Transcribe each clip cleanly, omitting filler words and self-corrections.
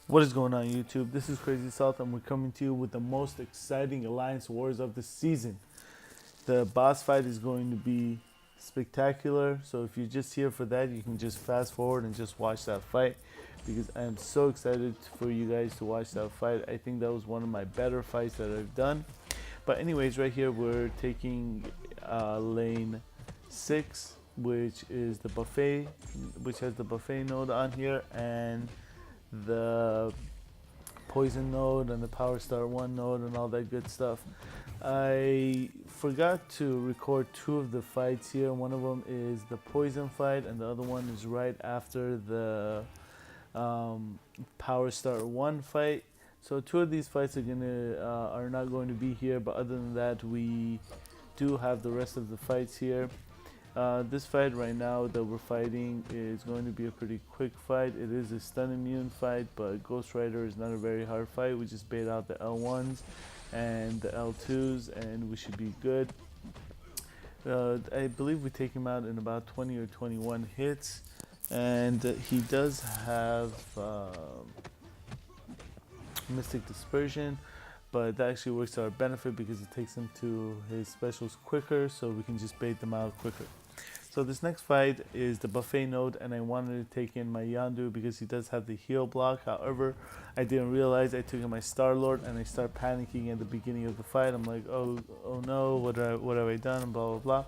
What is going on, YouTube? This is Crazy Salt, and we're coming to you with the most exciting Alliance Wars of the season. The boss fight is going to be spectacular, so if you're just here for that, you can just fast forward and just watch that fight because I am so excited for you guys to watch that fight. I think that was one of my better fights that I've done. But anyways, right here we're taking lane 6, which is the buffet, which has the buffet node on here, and the poison node and the power star 1 node and all that good stuff. I forgot to record two of the fights here. One of them is the poison fight and the other one is right after the power star 1 fight. So two of these fights are not going to be here, but other than that we do have the rest of the fights here. This fight right now that we're fighting is going to be a pretty quick fight. It is a stun immune fight, but Ghost Rider is not a very hard fight. We just bait out the L1s and the L2s and we should be good. I believe we take him out in about 20 or 21 hits, and he does have Mystic Dispersion, but that actually works to our benefit because it takes him to his specials quicker, so we can just bait them out quicker. So this next fight is the buffet node, and I wanted to take in my Yandu because he does have the heal block. However, I didn't realize I took in my Star Lord, and I start panicking at the beginning of the fight. I'm like, oh no, what have I done? And blah blah blah.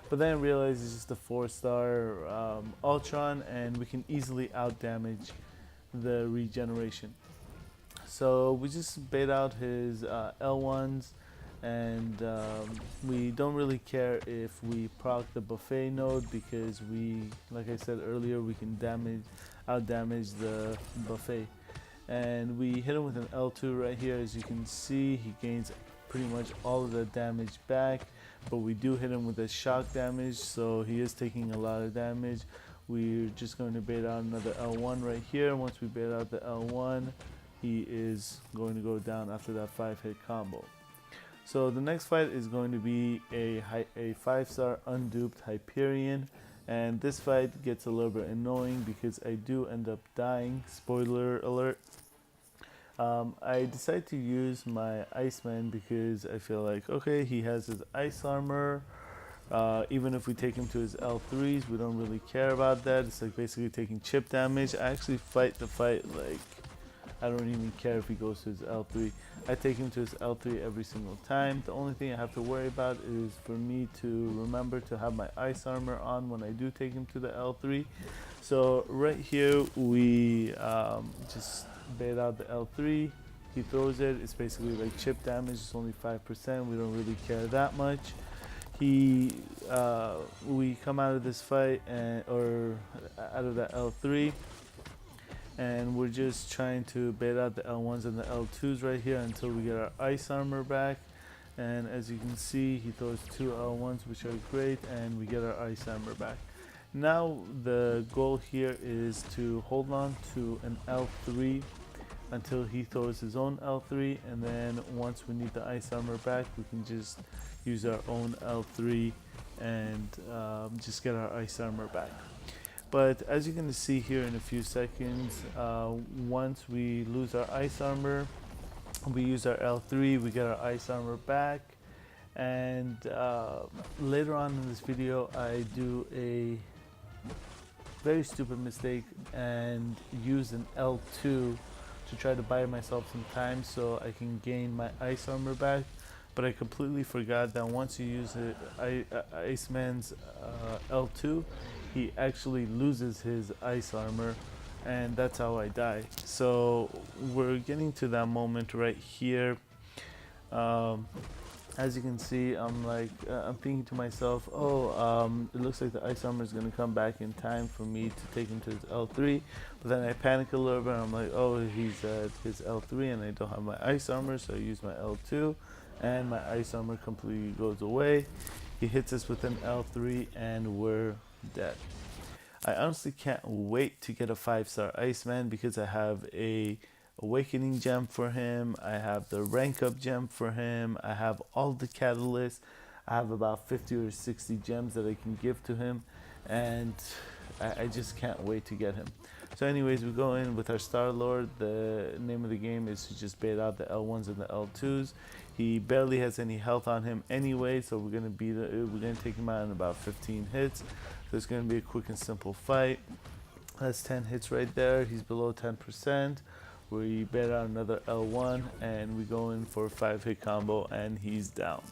But then I realized it's just a 4-star Ultron, and we can easily out damage the regeneration. So we just bait out his L1s, and we don't really care if we proc the buffet node because like I said earlier, we can out damage the buffet. And we hit him with an L2 right here. As you can see, he gains pretty much all of the damage back, but we do hit him with a shock damage, so he is taking a lot of damage. We're just going to bait out another L1 right here. Once we bait out the L1, he is going to go down after that 5-hit combo. So the next fight is going to be a 5-star unduped Hyperion, and this fight gets a little bit annoying because I do end up dying. Spoiler alert. I decide to use my Iceman because I feel like, okay, he has his ice armor. Even if we take him to his L3s, we don't really care about that. It's like basically taking chip damage. I actually fight the fight like I don't even care if he goes to his L3. I take him to his L3 every single time. The only thing I have to worry about is for me to remember to have my ice armor on when I do take him to the L3. So right here we just bait out the L3. He throws it. It's basically like chip damage. It's only 5%. We don't really care that much. We come out of this fight or out of the L3, and we're just trying to bait out the L1s and the L2s right here until we get our ice armor back. And as you can see, he throws 2 L1s, which are great, and we get our ice armor back. Now the goal here is to hold on to an L3 until he throws his own L3, and then once we need the ice armor back, we can just use our own L3 and just get our ice armor back. But as you're going to see here in a few seconds, once we lose our ice armor, we use our L3, we get our ice armor back, and later on in this video I do a very stupid mistake and use an L2 to try to buy myself some time so I can gain my ice armor back. But I completely forgot that once you use Iceman's L2, he actually loses his ice armor, and that's how I die. So we're getting to that moment right here. As you can see, I'm thinking to myself, it looks like the ice armor is going to come back in time for me to take him to his L3. But then I panic a little bit. I'm like, oh, he's at his L3 and I don't have my ice armor, so I use my L2 and my ice armor completely goes away. He hits us with an L3 and we're dead. I honestly can't wait to get a 5-star Iceman because I have a awakening gem for him, I have the rank up gem for him, I have all the catalysts, I have about 50 or 60 gems that I can give to him, and I just can't wait to get him. So anyways, we go in with our Star Lord. The name of the game is to just bait out the L1s and the L2s. He barely has any health on him anyway, so we're gonna take him out in about 15 hits. So it's gonna be a quick and simple fight. That's 10 hits right there. He's below 10%. We bait out another L1 and we go in for a 5-hit combo and he's down.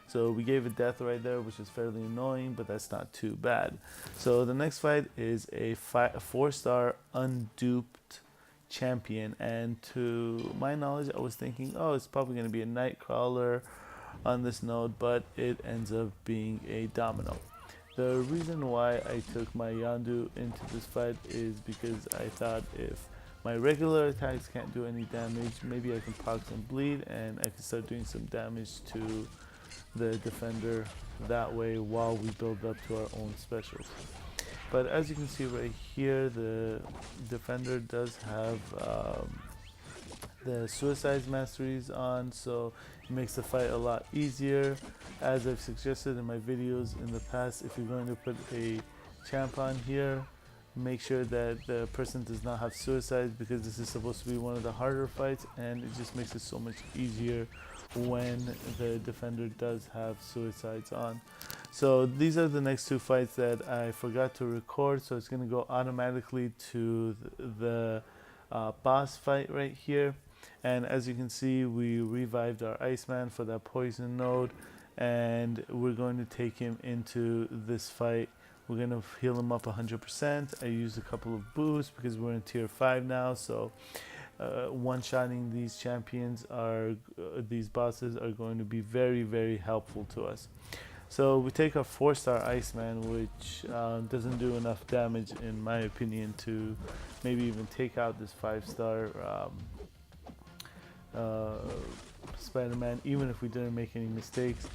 So we gave a death right there, which is fairly annoying, but that's not too bad. So the next fight is a 4-star unduped champion, and to my knowledge I was thinking, oh, it's probably going to be a Nightcrawler on this node, but it ends up being a Domino. The reason why I took my Yondu into this fight is because I thought if my regular attacks can't do any damage, maybe I can proc some bleed and I can start doing some damage to the defender that way while we build up to our own specials. But as you can see right here, the defender does have the suicide masteries on, so it makes the fight a lot easier. As I've suggested in my videos in the past, if you're going to put a champ on here, make sure that the person does not have suicides, because this is supposed to be one of the harder fights and it just makes it so much easier when the defender does have suicides on. So these are the next two fights that I forgot to record, so it's going to go automatically to the boss fight right here. And as you can see, we revived our Iceman for that poison node, and we're going to take him into this fight. We're going to heal him up 100%. I used a couple of boosts because we're in tier 5 now, so one-shotting these champions these bosses are going to be very, very helpful to us. So we take our 4-star Iceman, which doesn't do enough damage in my opinion to maybe even take out this 5-star Spider-Man, even if we didn't make any mistakes.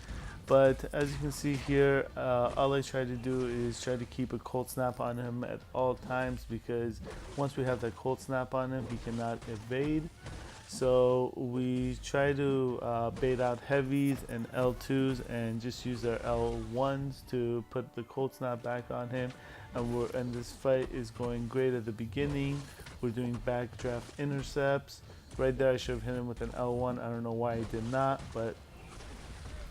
But as you can see here, all I try to do is try to keep a cold snap on him at all times, because once we have that cold snap on him, he cannot evade. So we try to bait out heavies and L2s and just use our L1s to put the cold snap back on him. And this fight is going great at the beginning. We're doing backdraft intercepts. Right there I should have hit him with an L1. I don't know why I did not, but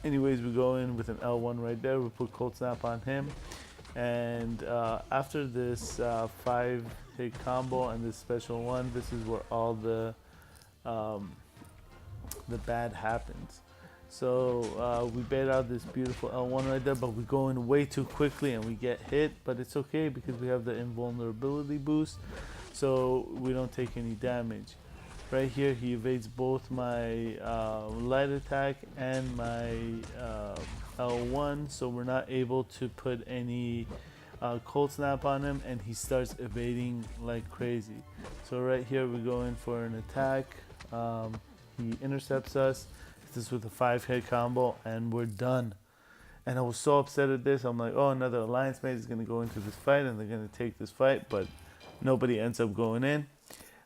anyways, we go in with an L1 right there. We put cold snap on him, and after this 5-hit combo and this special one, this is where all the bad happens. So we bait out this beautiful L1 right there, but we go in way too quickly and we get hit, but it's okay because we have the invulnerability boost, so we don't take any damage. Right here, he evades both my light attack and my L1, so we're not able to put any cold snap on him, and he starts evading like crazy. So right here, we go in for an attack. He intercepts us. This is with a 5-hit combo, and we're done. And I was so upset at this. I'm like, oh, another alliance mate is going to go into this fight, and they're going to take this fight, but nobody ends up going in.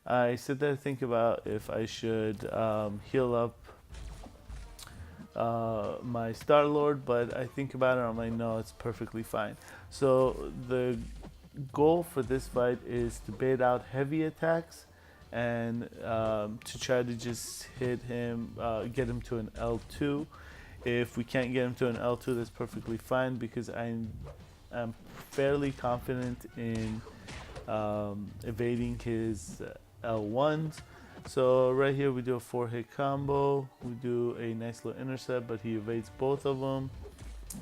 I sit there to think about if I should heal up my Star-Lord, but I think about it, I'm like, no, it's perfectly fine. So the goal for this fight is to bait out heavy attacks and to try to just hit him, get him to an L2. If we can't get him to an L2, that's perfectly fine, because I'm fairly confident in evading his L1s. So right here we do a 4-hit combo. We do a nice little intercept, but he evades both of them.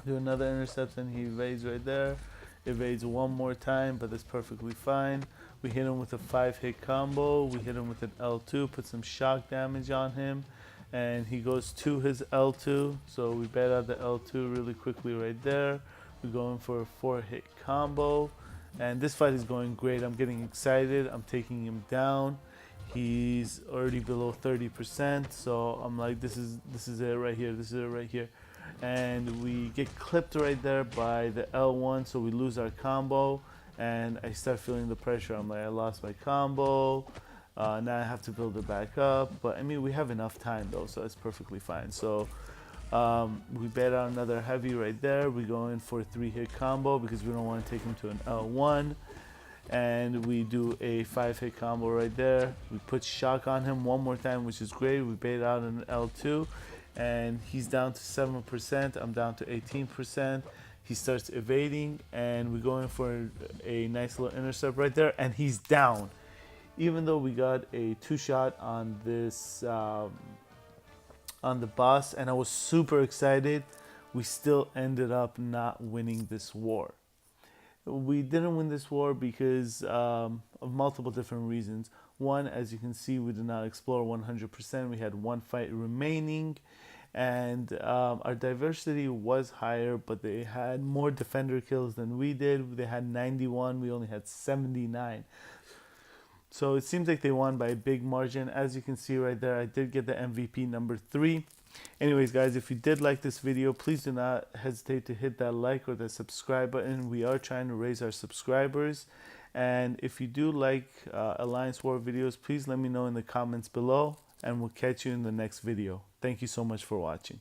Do another intercept and he evades right there. Evades one more time, but that's perfectly fine. We hit him with a 5-hit combo. We hit him with an L2, put some shock damage on him, and he goes to his L2. So we bait out the L2 really quickly right there. We go in for a 4-hit combo. And this fight is going great. I'm getting excited. I'm taking him down. He's already below 30%. So I'm like, this is it right here. This is it right here. And we get clipped right there by the L1. So we lose our combo. And I start feeling the pressure. I'm like, I lost my combo. Now I have to build it back up. But I mean, we have enough time though, so it's perfectly fine. So we bait out another heavy right there. We go in for a 3-hit combo because we don't want to take him to an L1. and we do a 5-hit combo right there. We put shock on him one more time, which is great. We bait out an L2, and he's down to 7%. I'm down to 18%. He starts evading, and we're going for a nice little intercept right there, and he's down. Even though we got a 2-shot on this on the boss, and I was super excited, we still ended up not winning this war. We didn't win this war because of multiple different reasons. One, as you can see, we did not explore 100%. We had one fight remaining, and our diversity was higher, but they had more defender kills than we did. They had 91, we only had 79. So it seems like they won by a big margin. As you can see right there, I did get the MVP number 3. Anyways, guys, if you did like this video, please do not hesitate to hit that like or the subscribe button. We are trying to raise our subscribers. And if you do like Alliance War videos, please let me know in the comments below, and we'll catch you in the next video. Thank you so much for watching.